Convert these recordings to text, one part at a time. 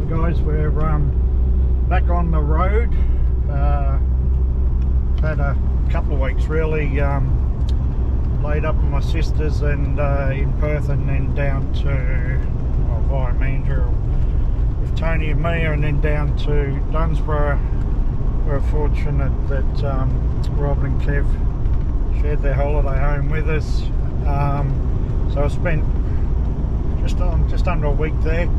guys, we're back on the road. Had a couple of weeks really laid up with my sisters and in Perth, and then down to via Mandurah with Tony and me, and then down to Dunsborough. We're fortunate that Robin and Kev shared their holiday home with us. So I spent just under a week there,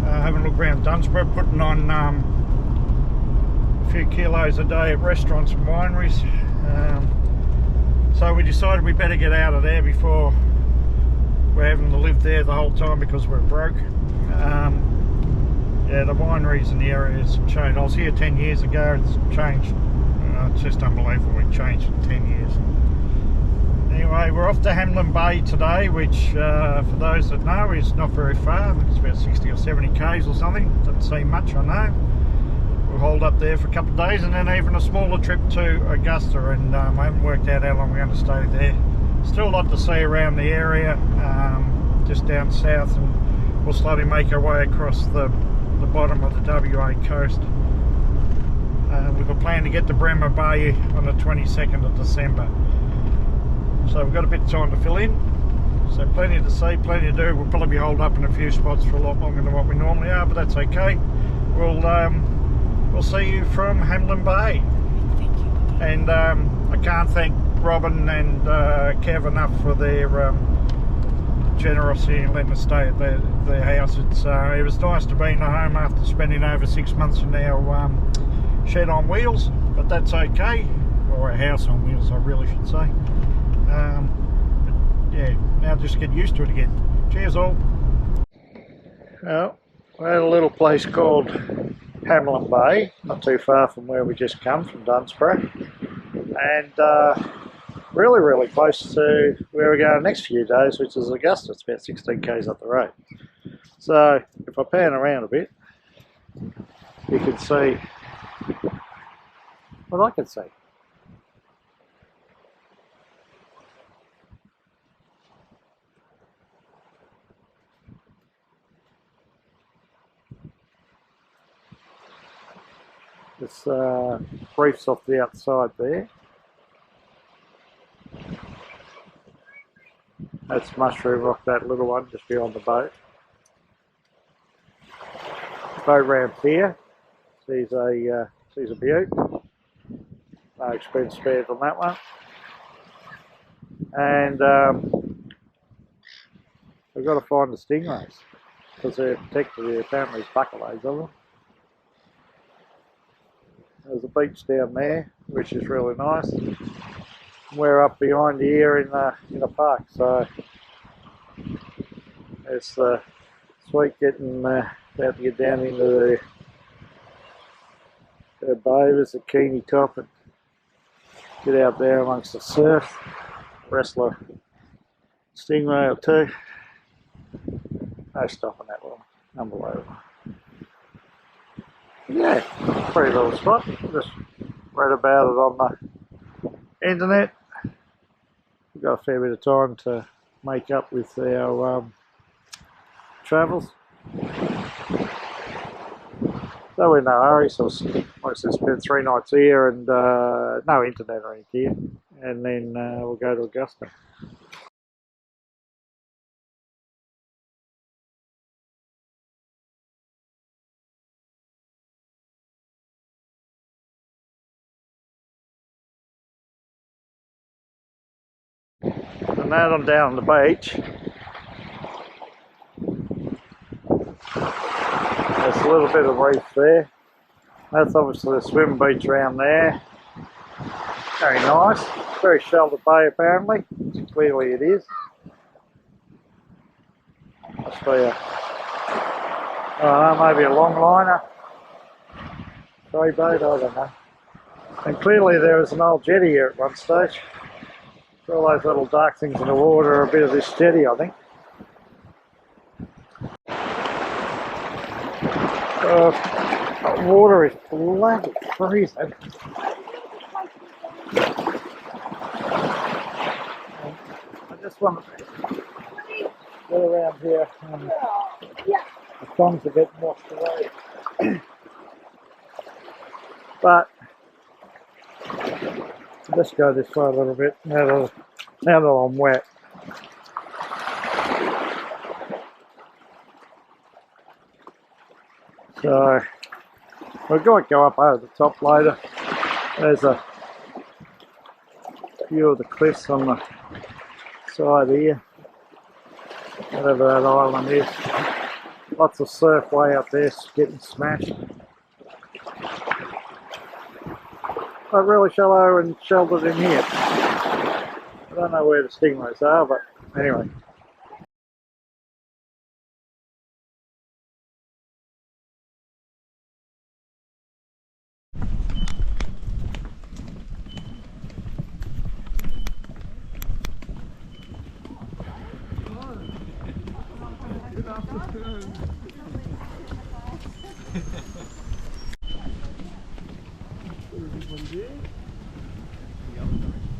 having a look around Dunsborough, putting on a few kilos a day at restaurants and wineries. So we decided we better get out of there before we're having to live there the whole time because we're broke. Yeah, the wineries in the area has changed. I was here 10 years ago, it's changed. It's just unbelievable, it's changed in 10 years. Anyway, we're off to Hamlin Bay today, which for those that know is not very far. It's about 60 or 70 k's or something. Doesn't seem much, I know. We'll hold up there for a couple of days, and then even a smaller trip to Augusta, and I haven't worked out how long we're going to stay there. Still a lot to see around the area, just down south, and we'll slowly make our way across the bottom of the WA coast with a plan to get to Bremer Bay on the 22nd of December. So we've got a bit of time to fill in, so plenty to see, plenty to do. We'll probably be holed up in a few spots for a lot longer than what we normally are, but that's okay. We'll see you from Hamlin Bay. Thank you. And I can't thank Robin and Kev enough for their generosity in letting us stay at their house. It was nice to be in the home after spending over 6 months in our shed on wheels, but that's okay, or a house on wheels I really should say. But yeah, now just get used to it again. Cheers all. Well, we're at a little place called Hamelin Bay, not too far from where we just come from, Dunsborough, and really close to where we're going the next few days, which is Augusta. It's about 16 k's up the road. So if I pan around a bit, you can see what I can see. This reef's off the outside there. That's Mushroom Rock, that little one just beyond the boat. Boat ramp here. Sees a beaut. No expense spared on that one. And we've got to find the stingrays because they're protected. Apparently there's bucketloads of them. There's a beach down there, which is really nice. We're up behind here in the park, so it's sweet getting about to get down into the bay. There's a keeny top and get out there amongst the surf, wrestle a stingray or two. No stopping that one, unbelievable. Yeah, pretty little spot. Just read about it on the internet. We've got a fair bit of time to make up with our travels. So we're in no hurry, so mostly spend 3 nights here and no internet or anything here, and then we'll go to Augusta. And now I'm down on the beach. There's a little bit of reef there. That's obviously the swim beach around there. Very nice. Very sheltered bay apparently. Clearly it is. Must be a, I don't know, maybe a long liner. Tray boat, I don't know. And clearly there was an old jetty here at one stage. All those little dark things in the water are a bit of this jetty, I think. Water is bloody freezing. I just want to get around here. songs are getting washed away. But I'll just go this way a little bit now that I'm wet. So we might go up over the top later. There's a few of the cliffs on the side here, whatever that island is. Lots of surf way up there getting smashed. But really shallow and sheltered in here. I don't know where the stingrays are, but anyway.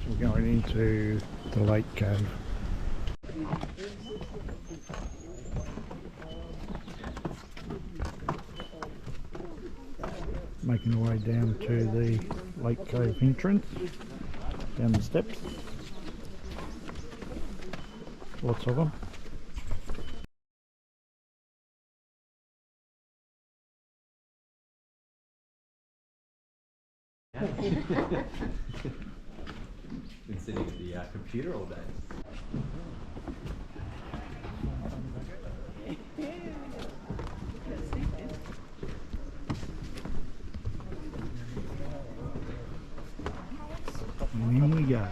We're going into the lake cave. Making our way down to the lake cave entrance, down the steps. Lots of them. Been sitting at the computer all day. And in we go.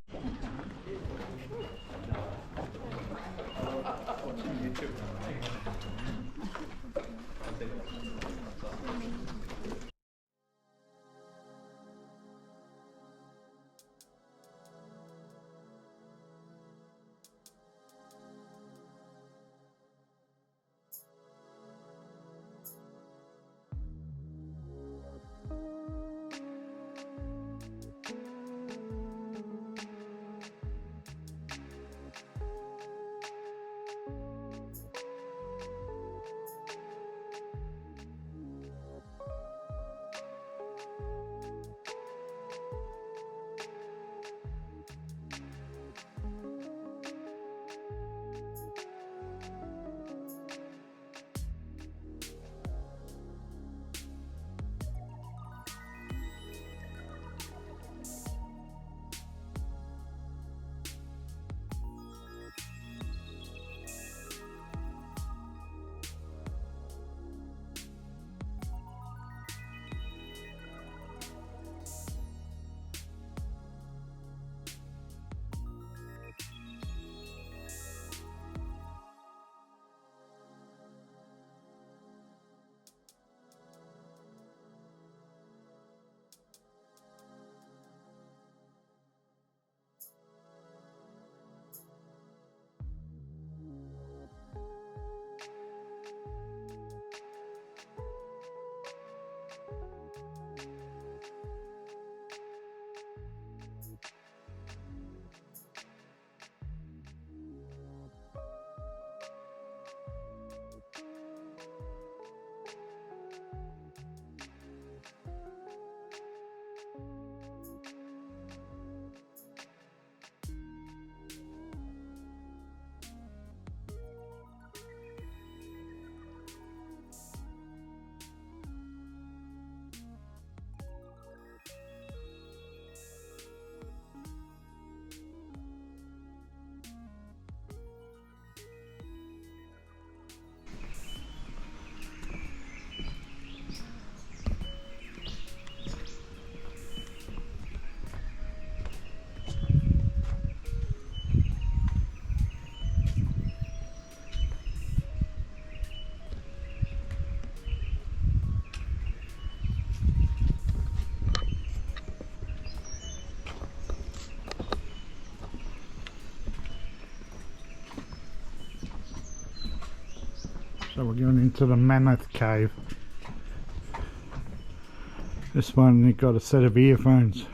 So we're going into the Mammoth Cave. This one, you've got a set of earphones.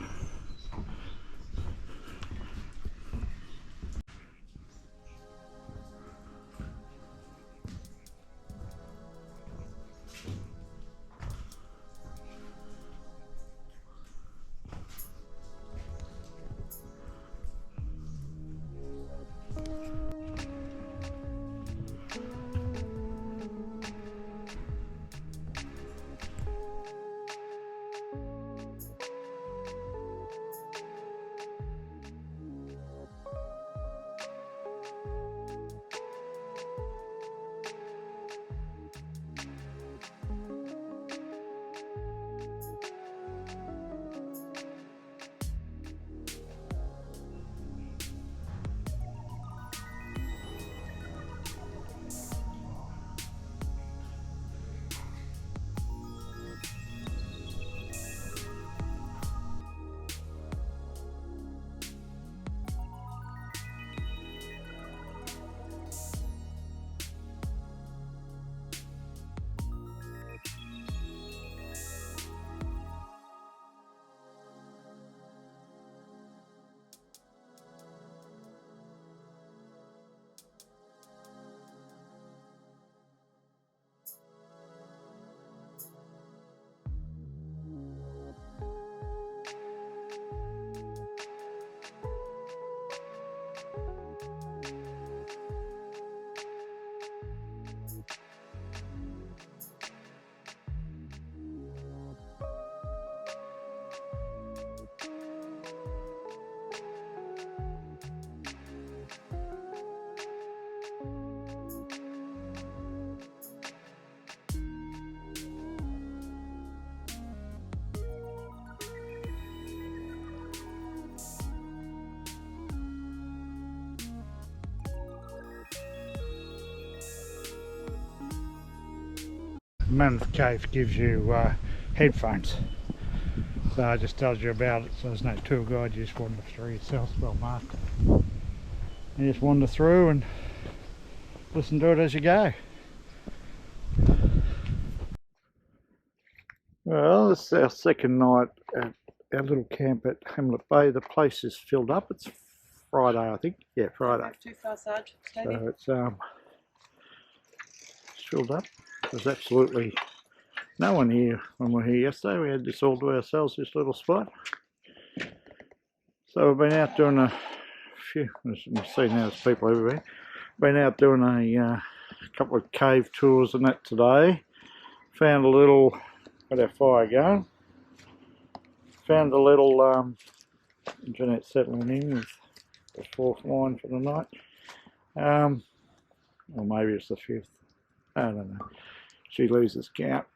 Mammoth Caves gives you headphones. So it just tells you about it, so there's no tour guide, you just wander through yourself, it's well marked. You just wander through and listen to it as you go. Well, this is our second night at our little camp at Hamlin Bay. The place is filled up. It's Friday, I think. Yeah, Friday. Don't go too far, Sarge. So it's filled up. There's absolutely no one here when we were here yesterday. We had this all to ourselves, this little spot. So we've been out doing a few, as you can see now there's people everywhere. Been out doing a couple of cave tours and that today. Found a little, got our fire going. Found a little Jeanette settling in with the fourth line for the night. Or maybe it's the fifth. I don't know. She loses count.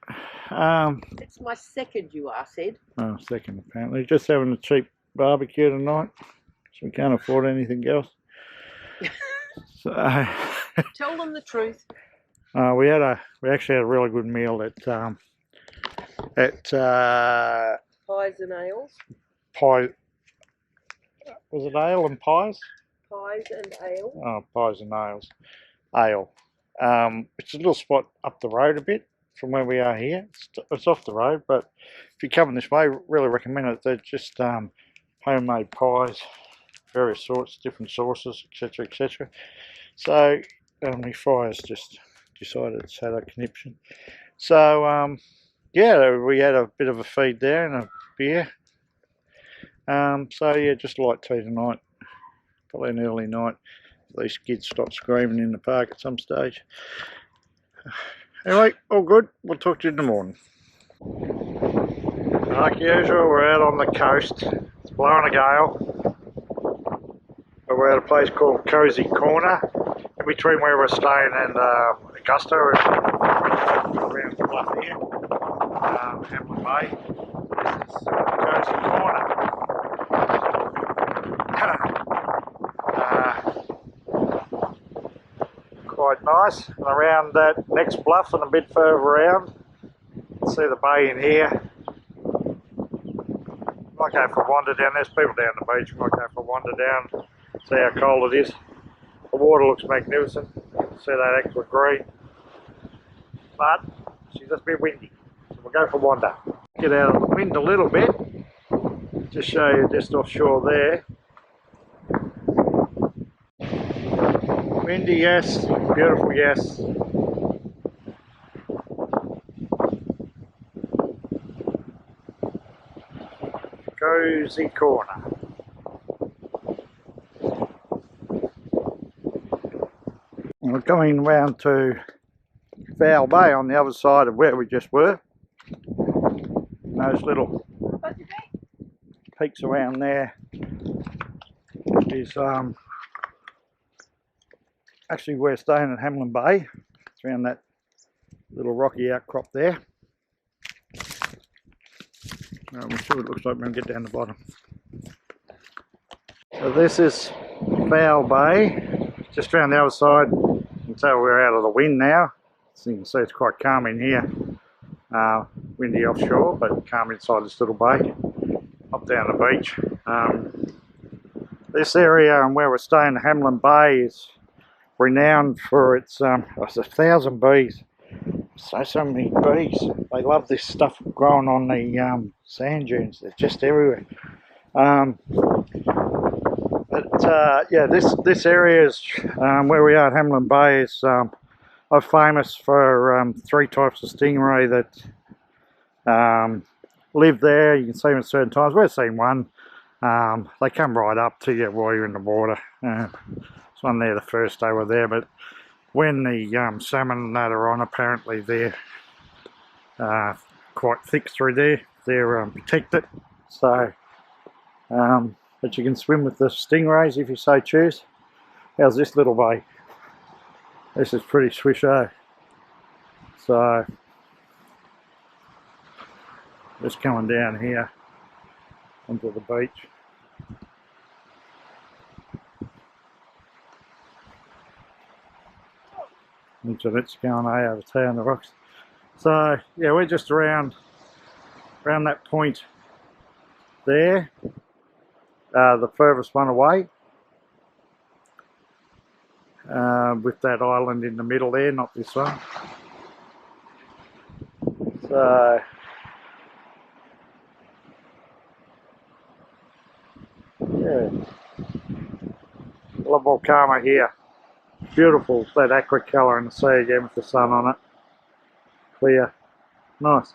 It's my second, you are, said. Oh, second apparently. Just having a cheap barbecue tonight, because we can't afford anything else. So Tell them the truth. we actually had a really good meal at Pies and ales. pie. Was it ale and pies? Pies and ale. Oh, pies and ales. Ale. It's a little spot up the road a bit from where we are here. It's off the road, but if you're coming this way, really recommend it. They're just homemade pies, various sorts, different sauces, etc., etc. So my fire's just decided it's had a conniption. So yeah, we had a bit of a feed there and a beer. So yeah, just light tea tonight, probably an early night. These kids stop screaming in the park at some stage. Anyway, all good. We'll talk to you in the morning. Like usual, we're out on the coast. It's blowing a gale. But we're at a place called Cozy Corner, in between where we're staying and Augusta, around the bluff here, Hamlin Bay. This is Cozy Corner. Quite nice. And around that next bluff and a bit further around, you can see the bay in here. Might go for a wander down. There's people down the beach. Might go for a wander down, see how cold it is. The water looks magnificent. You can see that actual green, but she's just a bit windy, so we'll go for a wander. Get out of the wind a little bit. Just show you just offshore there. Windy, yes. Beautiful, yes. Cozy Corner. We're going round to Foul Bay on the other side of where we just were. And those little peaks around there is actually we're staying at Hamlin Bay. It's around that little rocky outcrop there. We'll see what it looks like when we get down the bottom. So this is Foul Bay, just around the other side. You can tell we're out of the wind now. So you can see it's quite calm in here. Windy offshore, but calm inside this little bay. Up down the beach. This area and where we're staying, Hamlin Bay, is renowned for its, it's 1,000 bees. So many bees. They love this stuff growing on the sand dunes. They're just everywhere. Yeah, this area is where we are at Hamlin Bay is famous for 3 types of stingray that live there. You can see them at certain times. We've seen one. They come right up to you while you're in the water. There's one there the first day we're there, but when the salmon that are on, apparently they're quite thick through there. They're protected, so but you can swim with the stingrays if you so choose. How's this little bay? This is pretty swisho. So just coming down here onto the beach. So let's go on over on the rocks. So yeah, we're just around that point there, the furthest one away, with that island in the middle there, not this one. So yeah, La Volcama here. Beautiful, that aqua colour in the sea again with the sun on it. Clear, nice.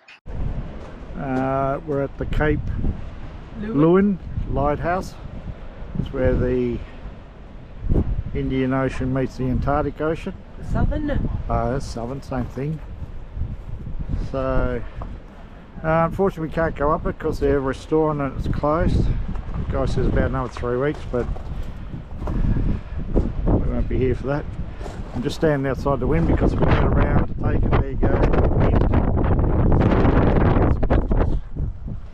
We're at the Cape Leeuwin Lighthouse. It's where the Indian Ocean meets the Antarctic Ocean. Southern. Southern, same thing. So unfortunately we can't go up it because they're restoring it, it's closed. The guy says about another 3 weeks, but we won't be here for that. I'm just standing outside the wind because we've got around to take it. There you go, wind.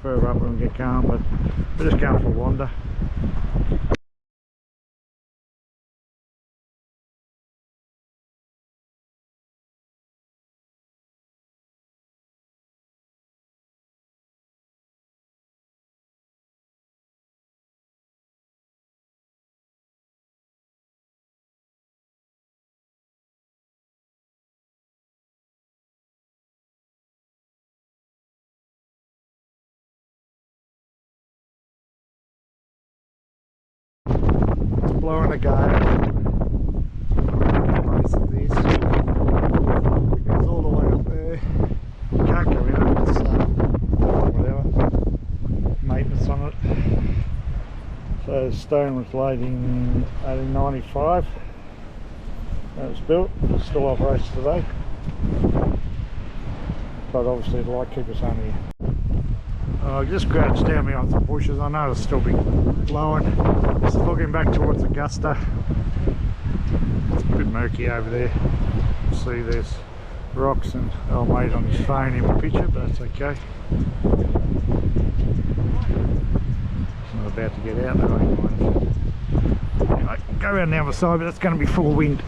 Further up when we get going, but we're just going for a wander. Blowing a gale. Base of this. It goes all the way up there. You can't go in it, it's whatever. Maintenance on it. So the stone was laid in 1895. That was built. It still operates today. But obviously the light keepers on here. I just crouched down behind some bushes. I know it'll still be blowing. Just looking back towards Augusta. It's a bit murky over there. See, there's rocks and old mate on his phone in the picture, but that's okay. I'm about to get out there. Anyway, go around the other side, but that's going to be full wind.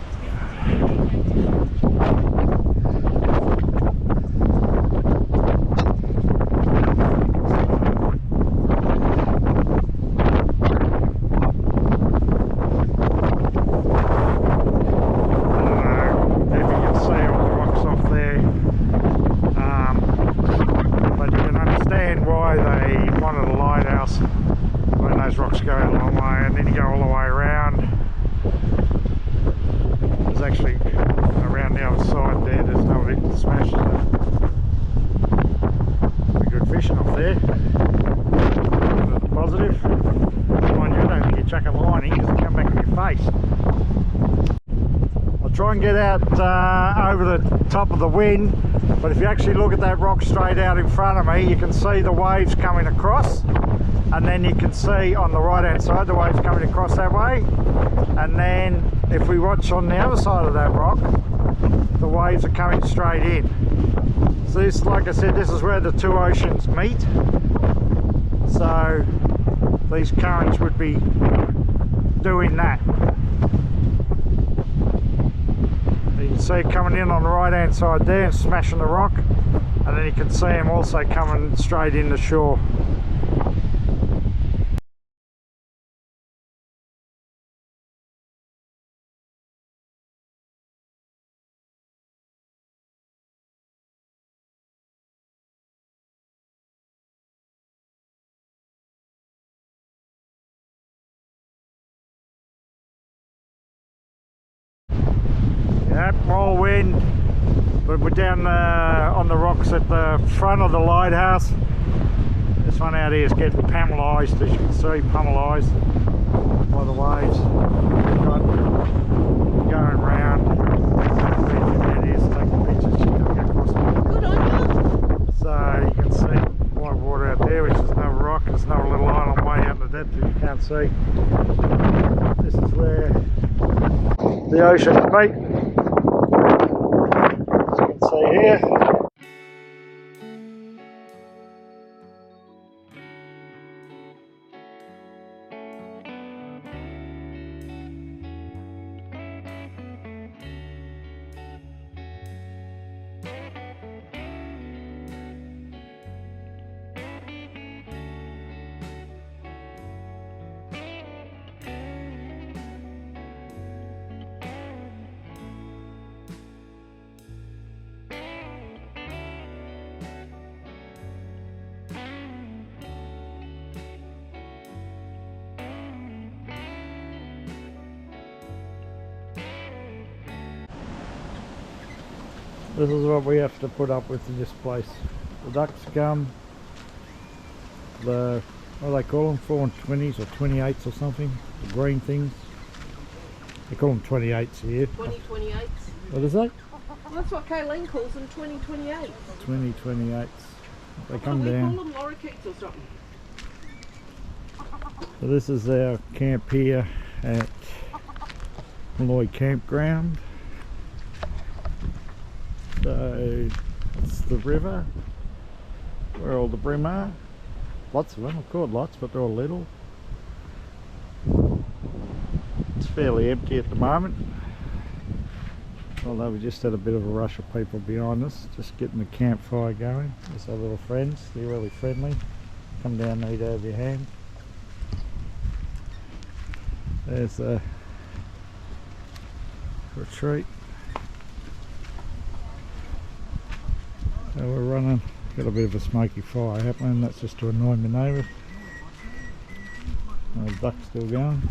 Rocks go a long way, and then you go all the way around. There's actually around the other side there, there's no big smash. Pretty good fishing off there. Positive. Mind you, I don't think you chuck a line in because it'll come back in your face. I'll try and get out over the top of the wind, but if you actually look at that rock straight out in front of me, you can see the waves coming across. And then you can see on the right hand side the waves coming across that way, and then if we watch on the other side of that rock, the waves are coming straight in. So this, like I said, this is where the two oceans meet, so these currents would be doing that. You can see it coming in on the right hand side there and smashing the rock, and then you can see them also coming straight in the shore. Yep, more wind, but we're down on the rocks at the front of the lighthouse. This one out here is getting pummelised, as you can see, pummelised by the waves. Got going round. It is taking pictures. Good on you. So you can see white water out there, which is another rock. There's another little island way out in the depth that you can't see. This is where the oceans meet. See here. This is what we have to put up with in this place. The ducks come, the, what do they call them, 420s or 28s or something, the green things. They call them 28s here. 2028s. What is that? Well, that's what Kayleen calls them, 2028. 2028s. They What come do we down. call them, lorikeets or something? So this is our camp here at Molloy campground. So it's the river where all the bream are. Lots of them, I've caught lots, but they're all little. It's fairly empty at the moment, although we just had a bit of a rush of people behind us, just getting the campfire going. There's our little friends, they're really friendly. Come down and eat out of your hand. There's the retreat. So we're running, got a bit of a smoky fire happening, that's just to annoy my neighbour. The duck's still going.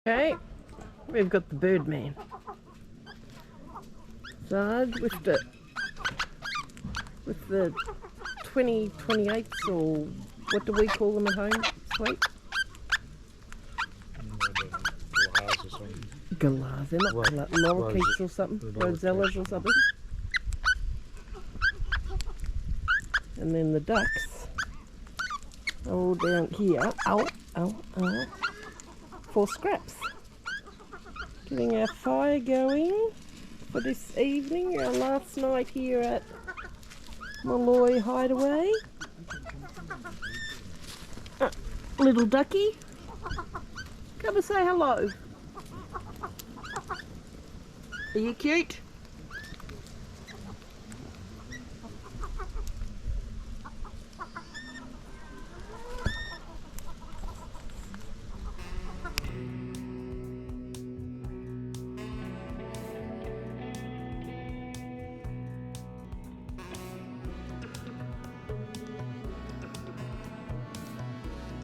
Okay, we've got the Birdman. Side with the 2028s, or what do we call them at home? Sweet? Galahs, they're not lorikeets or something, rosellas or something. And then the ducks are all down here. Ow. For scraps. Getting our fire going for this evening, our last night here at Molloy Hideaway. Little ducky, come and say hello. Are you cute?